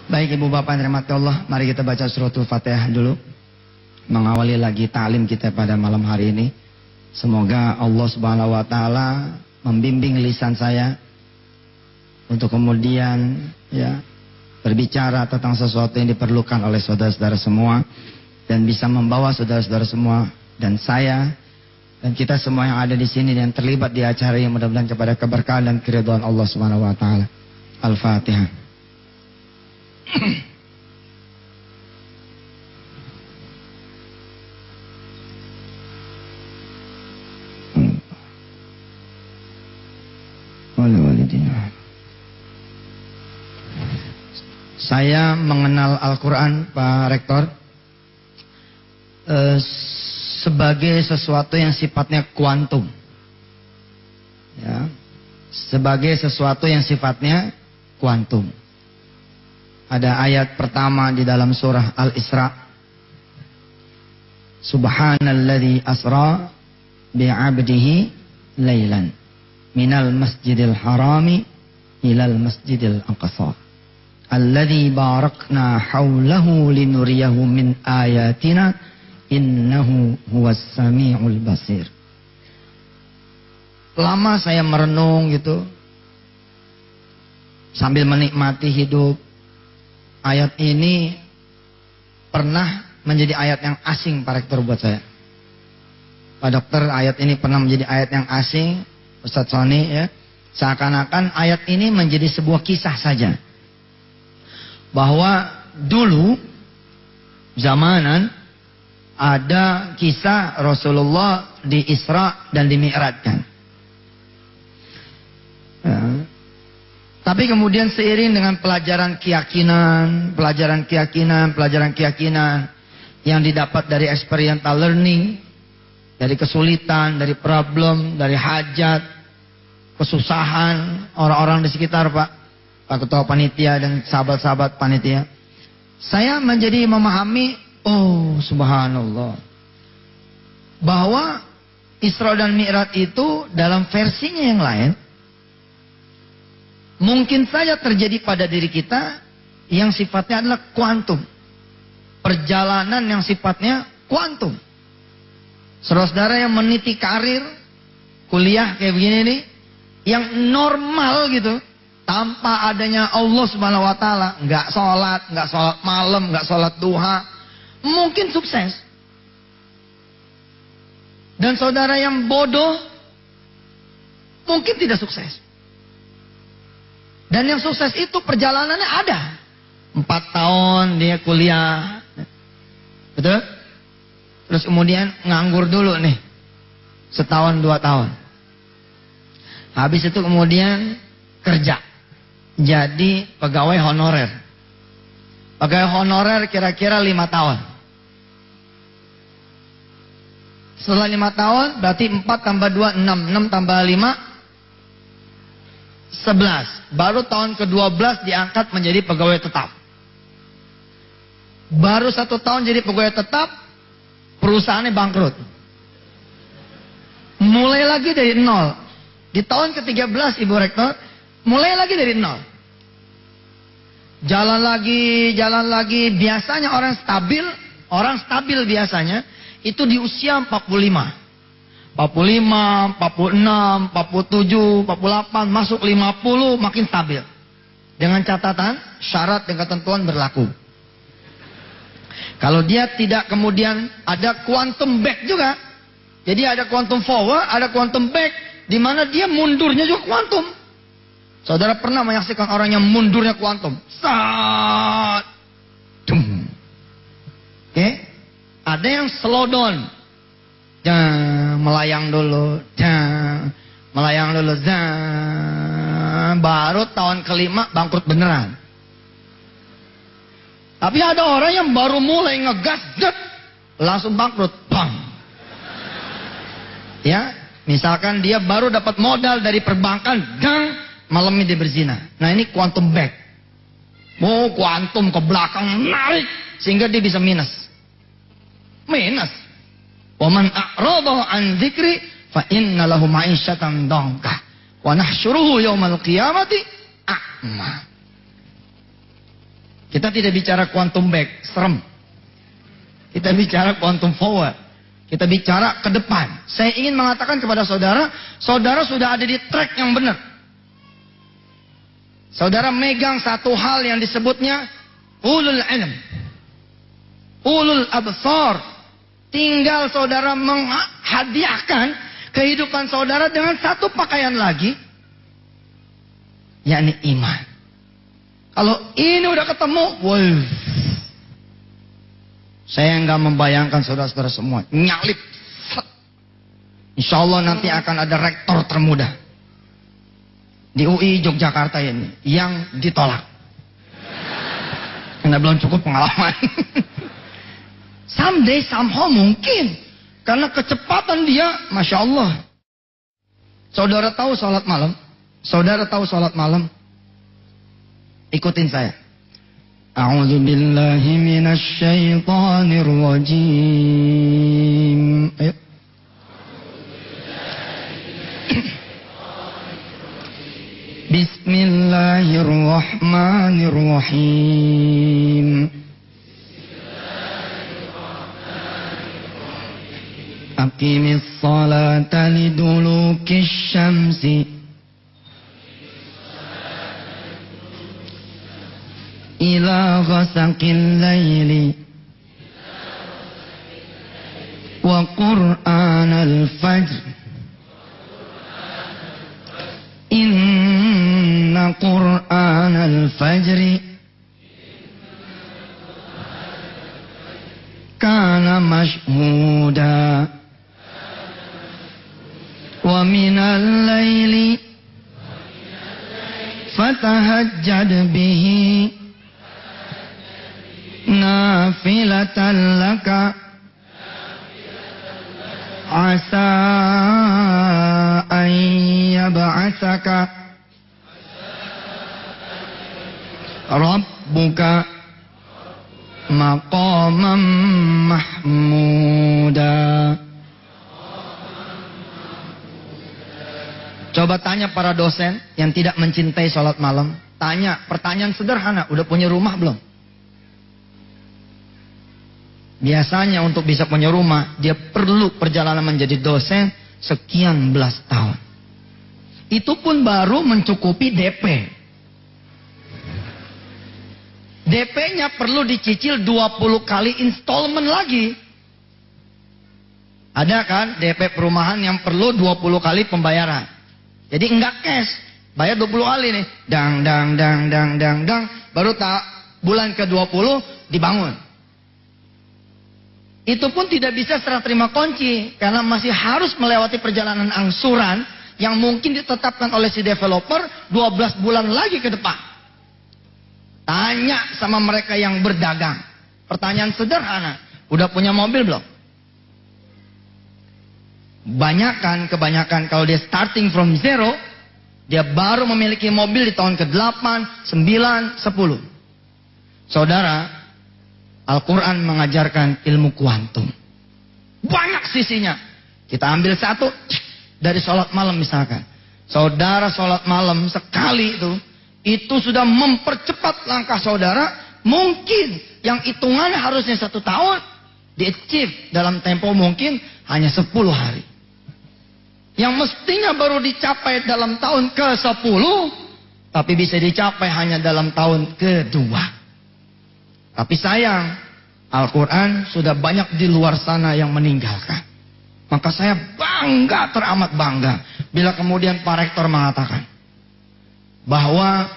Baik Ibu Bapak yang dirahmati Allah, mari kita baca suratul Fatihah dulu. Mengawali lagi ta'lim kita pada malam hari ini. Semoga Allah Subhanahu wa taala membimbing lisan saya untuk kemudian berbicara tentang sesuatu yang diperlukan oleh saudara-saudara semua dan bisa membawa saudara-saudara semua dan saya dan kita semua yang ada di sini dan terlibat di acara yang mudah-mudahan kepada keberkahan dan keridhaan Allah Subhanahu wa taala. Al-Fatihah. Saya mengenal Al-Quran, Pak Rektor, sebagai sesuatu yang sifatnya kuantum. Ya, sebagai sesuatu yang sifatnya kuantum. Ada ayat pertama di dalam surah Al-Isra. Subhanalladzi asra bi'abdihi laylan minal masjidil harami ilal masjidil aqsa. Alladzi barakna haulahu linuriyahu min ayatina innahu huwas sami'ul basir. Lama saya merenung gitu sambil menikmati hidup. Ayat ini pernah menjadi ayat yang asing Pak Rektor buat saya. Pak Dokter, ayat ini pernah menjadi ayat yang asing. Ustadz Sony ya. Seakan-akan ayat ini menjadi sebuah kisah saja. Bahwa dulu zamanan ada kisah Rasulullah di Isra dan di Mi'rajkan. Ya. Tapi kemudian seiring dengan pelajaran keyakinan yang didapat dari experiential learning, dari kesulitan, dari problem, dari hajat, kesusahan orang-orang di sekitar Pak Ketua Panitia dan sahabat-sahabat Panitia, saya menjadi memahami, oh subhanallah, bahwa Isra dan Mi'raj itu dalam versinya yang lain, mungkin saja terjadi pada diri kita yang sifatnya adalah kuantum. Perjalanan yang sifatnya kuantum. Saudara-saudara yang meniti karir, kuliah kayak begini nih, yang normal gitu, tanpa adanya Allah Subhanahu wa taala, nggak sholat malam, nggak sholat duha, mungkin sukses. Dan saudara yang bodoh, mungkin tidak sukses. Dan yang sukses itu perjalanannya ada. 4 tahun dia kuliah. Betul? Terus kemudian nganggur dulu nih. 1 tahun 2 tahun. Habis itu kemudian kerja. Jadi pegawai honorer. Pegawai honorer kira-kira 5 tahun. Setelah 5 tahun berarti 4 tambah 2, 6. 6 tambah 5, 11. Baru tahun ke-12 diangkat menjadi pegawai tetap. Baru 1 tahun jadi pegawai tetap, perusahaannya bangkrut. Mulai lagi dari nol. Di tahun ke-13 Ibu Rektor, mulai lagi dari nol. Jalan lagi. Biasanya orang stabil biasanya itu di usia 45. 45, 46, 47, 48, masuk 50 makin stabil. Dengan catatan, syarat dan ketentuan berlaku. Kalau dia tidak kemudian ada quantum back juga. Jadi ada quantum forward, ada quantum back, di mana dia mundurnya juga quantum. Saudara pernah menyaksikan orang yang mundurnya quantum? Saat. Oke? Ada yang slow down. Melayang dulu, baru tahun ke-5 bangkrut beneran. Tapi ada orang yang baru mulai ngegas, langsung bangkrut, bang. Ya, misalkan dia baru dapat modal dari perbankan, malamnya dia berzina. Nah ini quantum back. Mau quantum ke belakang narik sehingga dia bisa minus. Wa man a'rada an dzikri fa inna lahu ma'isyatan dhanka wa nahsyuruhu yaumal qiyamati a'ma. Kita tidak bicara quantum back, serem. Kita bicara quantum forward. Kita bicara ke depan. Saya ingin mengatakan kepada saudara, saudara sudah ada di track yang benar. Saudara megang satu hal yang disebutnya ulul ilm, ulul absar. Tinggal saudara menghadiahkan kehidupan saudara dengan satu pakaian lagi, yakni iman. Kalau ini udah ketemu, wow. Saya nggak membayangkan saudara-saudara semua nyalip. Insya Allah nanti akan ada rektor termuda di UI Yogyakarta ini yang ditolak karena belum cukup pengalaman. Someday somehow mungkin karena kecepatan dia, masya Allah. Saudara tahu sholat malam? Saudara tahu sholat malam? Ikutin saya. A'udzu billahi minasy syaithanir rajim. Ayo. Bismillahirrahmanirrahim. Aqimis salata lidulukis syamsi ila ghasaqil laili wa qur'anal fajr inna qur'anal fajri kana mashhuda wa minal laili fatahajjad bihi nafilatan laka asa an yab'atsaka rabbuka maqaman mahmuda. Coba tanya para dosen yang tidak mencintai sholat malam. Tanya pertanyaan sederhana, udah punya rumah belum? Biasanya untuk bisa punya rumah, dia perlu perjalanan menjadi dosen sekian belas tahun. Itu pun baru mencukupi DP. DP-nya perlu dicicil 20 kali installment lagi. Ada kan DP perumahan yang perlu 20 kali pembayaran. Jadi enggak cash, bayar 20 kali nih. Dang, baru tak bulan ke-20 dibangun. Itu pun tidak bisa serah terima kunci karena masih harus melewati perjalanan angsuran yang mungkin ditetapkan oleh si developer 12 bulan lagi ke depan. Tanya sama mereka yang berdagang. Pertanyaan sederhana, udah punya mobil belum? Kebanyakan kalau dia starting from zero, dia baru memiliki mobil di tahun ke-8, 9, 10. Saudara, Al-Quran mengajarkan ilmu kuantum. Banyak sisinya. Kita ambil satu dari sholat malam misalkan. Saudara sholat malam sekali itu sudah mempercepat langkah saudara. Mungkin yang hitungannya harusnya 1 tahun, di-achieve dalam tempo mungkin hanya 10 hari. Yang mestinya baru dicapai dalam tahun ke-10, tapi bisa dicapai hanya dalam tahun ke-2. Tapi sayang, Al-Quran sudah banyak di luar sana yang meninggalkan. Maka saya bangga, teramat bangga, bila kemudian Pak Rektor mengatakan bahwa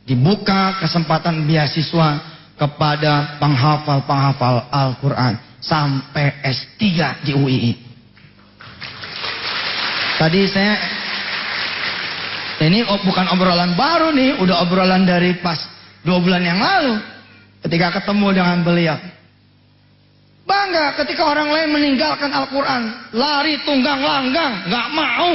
dibuka kesempatan beasiswa kepada penghafal-penghafal Al-Quran sampai S3 di UII. Tadi ini bukan obrolan baru nih, udah obrolan dari pas 2 bulan yang lalu. Ketika ketemu dengan beliau, bangga ketika orang lain meninggalkan Al-Quran, lari tunggang langgang, gak mau.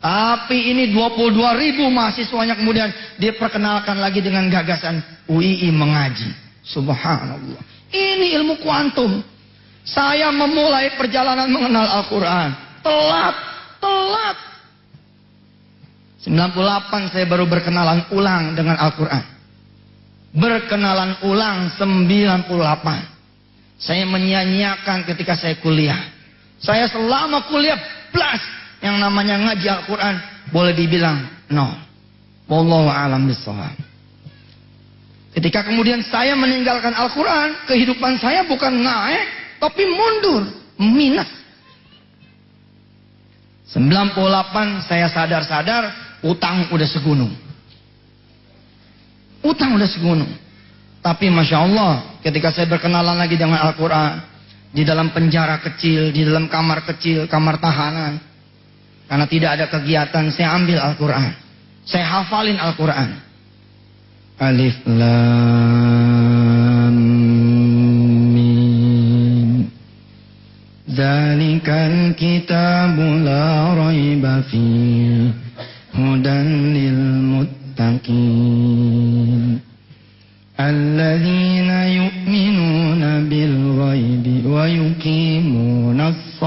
Tapi ini 22.000 mahasiswanya kemudian diperkenalkan lagi dengan gagasan UII mengaji. Subhanallah. Ini ilmu kuantum. Saya memulai perjalanan mengenal Al-Quran. Telat. 98 saya baru berkenalan ulang dengan Al-Quran. Berkenalan ulang 98. Saya menyia-nyiakan ketika saya kuliah. Saya selama kuliah plus yang namanya ngaji Al-Quran boleh dibilang nol. Wallahu a'lam bishawab. Ketika kemudian saya meninggalkan Al-Quran, kehidupan saya bukan naik, tapi mundur, minus. 98 saya sadar-sadar utang udah segunung. Utang udah segunung. Tapi Masya Allah, ketika saya berkenalan lagi dengan Al-Quran, di dalam penjara kecil, di dalam kamar kecil, kamar tahanan, karena tidak ada kegiatan, saya ambil Al-Quran. Saya hafalin Al-Quran. Alif Lam Mim. Dzalikal kitabu la raiba fihi hudan lil muttaqin. Alladzina yu'minuna bil ghaibi wa yuqimunas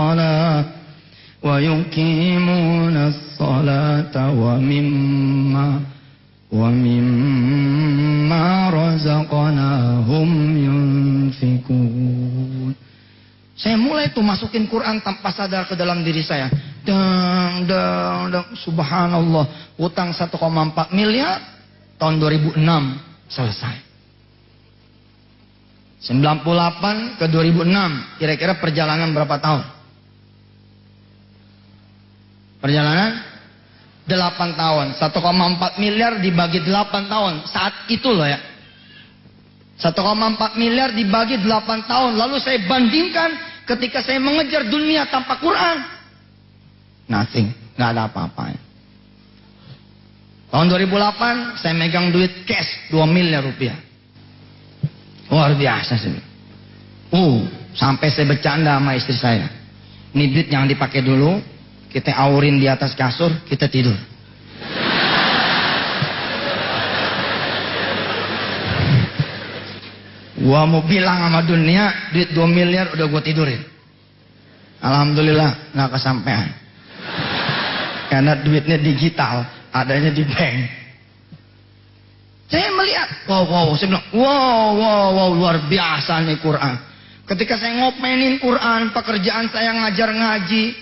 salata wa mimma razaqnahum yunfikun. Saya mulai tuh masukin Quran tanpa sadar ke dalam diri saya. Dang, subhanallah. Utang 1,4 miliar tahun 2006 selesai. 98 ke 2006, kira-kira perjalanan berapa tahun? Perjalanan 8 tahun. 1,4 miliar dibagi 8 tahun. Saat itu loh ya. 1,4 miliar dibagi 8 tahun. Lalu saya bandingkan ketika saya mengejar dunia tanpa Quran. Nothing. Gak ada apa-apa. Tahun 2008 saya megang duit cash 2 miliar rupiah. Luar biasa sih. Sampai saya bercanda sama istri saya. Ini duit yang dipakai dulu, kita aurin di atas kasur, kita tidur. Gua mau bilang sama dunia, duit 2 miliar udah gua tidurin. Alhamdulillah nggak kesampean. Karena duitnya digital, adanya di bank. Saya melihat, saya bilang, wow, luar biasa nih Quran. Ketika saya ngopenin Quran, pekerjaan saya ngajar ngaji,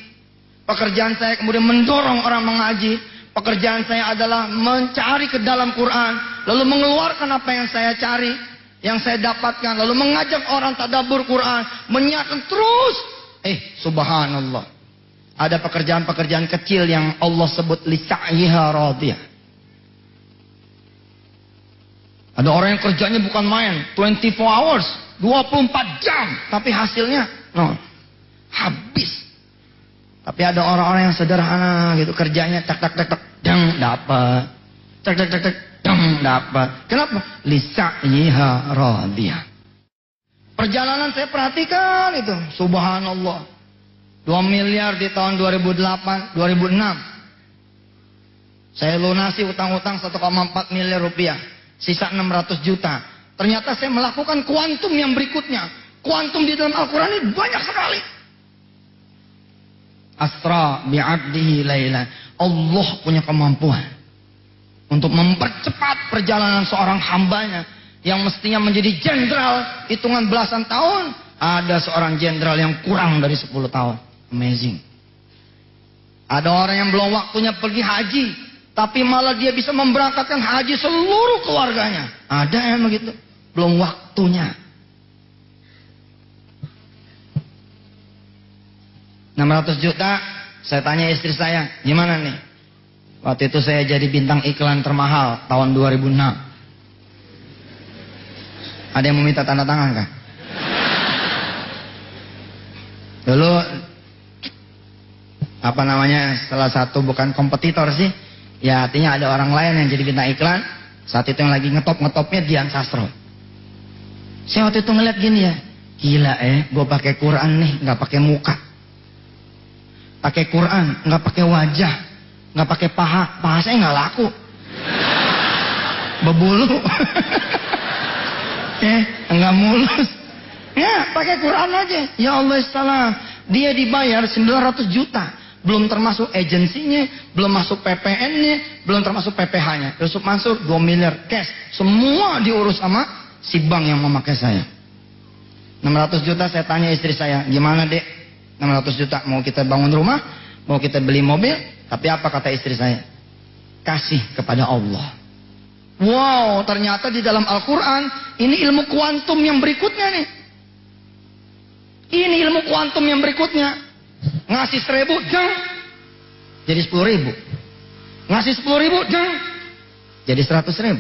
pekerjaan saya kemudian mendorong orang mengaji, pekerjaan saya adalah mencari ke dalam Quran, lalu mengeluarkan apa yang saya cari, yang saya dapatkan, lalu mengajak orang tadabbur Quran, menyiarkan terus. Subhanallah. Ada pekerjaan-pekerjaan kecil yang Allah sebut lisa'yiha radiyah. Ada orang yang kerjanya bukan main, 24 hours, 24 jam, tapi hasilnya habis. Tapi ada orang-orang yang sederhana gitu, kerjanya tak dapat. Dapat. Kenapa? Lisa'yiha radiyah. Perjalanan saya perhatikan itu, subhanallah. 2 miliar di tahun 2008, 2006. Saya lunasi utang-utang 1,4 miliar rupiah. Sisa 600 juta. Ternyata saya melakukan kuantum yang berikutnya. Kuantum di dalam Al-Quran ini banyak sekali. Asra bi'abdihi laylan. Allah punya kemampuan untuk mempercepat perjalanan seorang hambanya yang mestinya menjadi jenderal hitungan belasan tahun. Ada seorang jenderal yang kurang dari 10 tahun. Amazing. Ada orang yang belum waktunya pergi haji, tapi malah dia bisa memberangkatkan haji seluruh keluarganya. Ada yang begitu. Belum waktunya. 600 juta. Saya tanya istri saya, gimana nih? Waktu itu saya jadi bintang iklan termahal tahun 2006. Ada yang meminta tanda tangan kah? Dulu salah satu bukan kompetitor sih. Ya artinya ada orang lain yang jadi bintang iklan. Saat itu yang lagi ngetopnya Dian Sastro. Saya waktu itu ngeliat gini ya. Gila gue pakai Quran nih, gak pakai muka. Pakai Quran, gak pakai wajah. Gak pakai paha. Paha saya gak laku. Bebulu. Gak mulus. Ya pakai Quran aja. Ya Allah salam. Dia dibayar 900 juta. belum termasuk agensinya, belum masuk PPN-nya, belum termasuk PPH-nya. Yusuf Mansur 2 miliar cash, semua diurus sama si bank yang memakai saya. 600 juta saya tanya istri saya, gimana dek? 600 juta mau kita bangun rumah, mau kita beli mobil, tapi apa kata istri saya? Kasih kepada Allah. Wow, ternyata di dalam Al-Quran ini ilmu kuantum yang berikutnya nih. Ini ilmu kuantum yang berikutnya. Ngasih 1.000, jang, jadi 10.000. Ngasih 10.000, jang, jadi 100.000.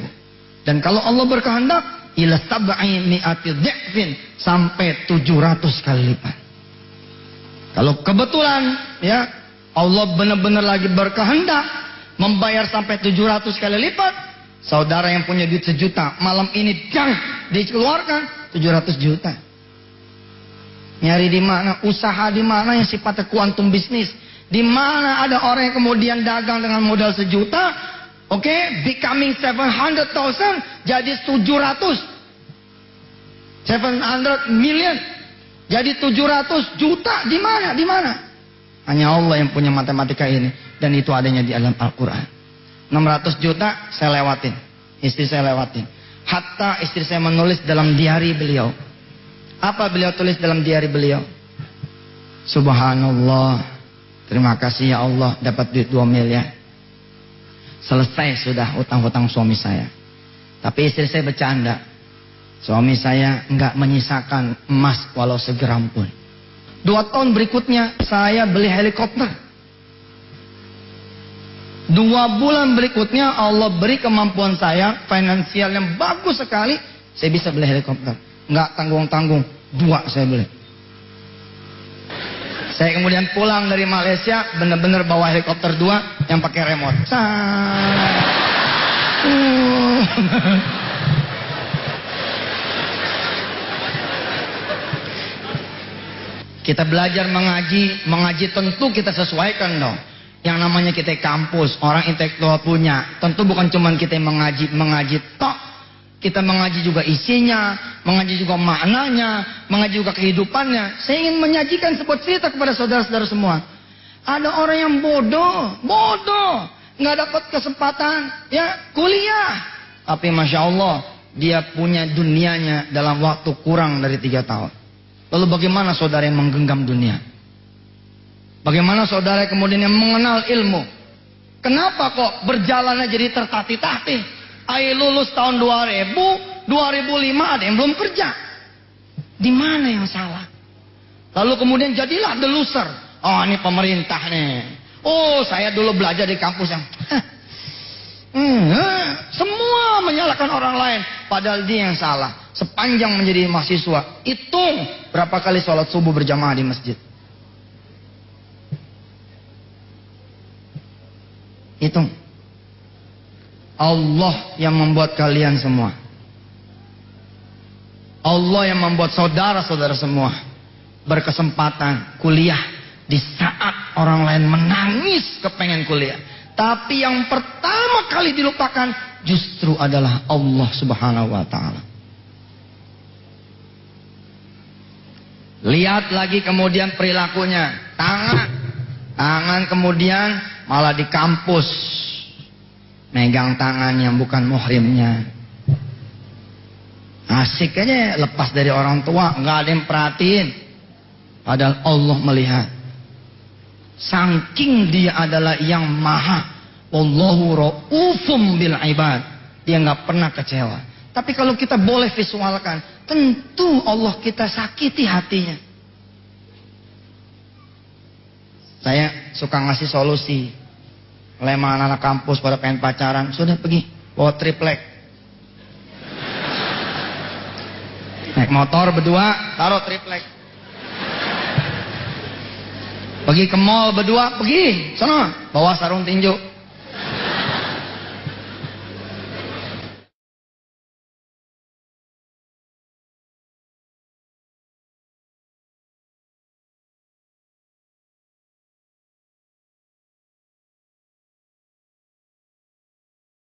Dan kalau Allah berkehendak, ila sab'i mi'ati dhi'fin, sampai 700 kali lipat. Kalau kebetulan ya Allah benar-benar lagi berkehendak membayar sampai 700 kali lipat, saudara yang punya duit 1 juta malam ini jang dikeluarkan 700 juta. Nyari di mana, usaha di mana yang sifatnya kuantum bisnis? Di mana ada orang yang kemudian dagang dengan modal 1 juta, oke, becoming 700,000 jadi 700 million, jadi 700 juta. Di mana? Di mana? Hanya Allah yang punya matematika ini, dan itu adanya di dalam Al-Quran. 600 juta saya lewatin, istri saya lewatin. Hatta istri saya menulis dalam diari beliau. Apa beliau tulis dalam diari beliau? Subhanallah, terima kasih ya Allah dapat duit 2 miliar. Selesai sudah hutang-hutang suami saya. Tapi istri saya bercanda, suami saya enggak menyisakan emas walau segram pun. 2 tahun berikutnya saya beli helikopter. 2 bulan berikutnya Allah beri kemampuan saya finansial yang bagus sekali, saya bisa beli helikopter. Nggak tanggung-tanggung, 2 saya beli. Saya kemudian pulang dari Malaysia, bener-bener bawa helikopter 2 yang pakai remote. Kita belajar mengaji tentu kita sesuaikan dong. Yang namanya kita kampus, orang intelektual punya, tentu bukan cuma kita mengaji tok. Kita mengaji juga isinya, mengaji juga maknanya, mengaji juga kehidupannya. Saya ingin menyajikan sebuah cerita kepada saudara-saudara semua. Ada orang yang bodoh, nggak dapat kesempatan, ya kuliah. Tapi masya Allah, dia punya dunianya dalam waktu kurang dari 3 tahun. Lalu bagaimana saudara yang menggenggam dunia? Bagaimana saudara kemudian yang mengenal ilmu? Kenapa kok berjalannya jadi tertatih-tatih? Ayo lulus tahun 2000, 2005 ada yang belum kerja. Di mana yang salah? Lalu kemudian jadilah the loser. Oh, ini pemerintah nih. Oh, saya dulu belajar di kampus yang semua menyalahkan orang lain, padahal dia yang salah. Sepanjang menjadi mahasiswa, hitung berapa kali sholat subuh berjamaah di masjid. Hitung. Allah yang membuat kalian semua. Allah yang membuat saudara-saudara semua berkesempatan kuliah di saat orang lain menangis kepengen kuliah. Tapi yang pertama kali dilupakan justru adalah Allah Subhanahu wa ta'ala. Lihat lagi kemudian perilakunya. Tangan kemudian malah di kampus megang tangan yang bukan muhrimnya. Asik aja lepas dari orang tua, nggak ada yang perhatiin. Padahal Allah melihat. Saking dia adalah yang maha, Wallahu ra'ufum bil ibad. Dia nggak pernah kecewa. Tapi kalau kita boleh visualkan, tentu Allah kita sakiti hatinya. Saya suka ngasih solusi. Lema anak-anak kampus pada pengen pacaran, sudah pergi bawa triplek. Naik motor berdua, taruh triplek. Pergi ke mall berdua, pergi, sono, bawa sarung tinju.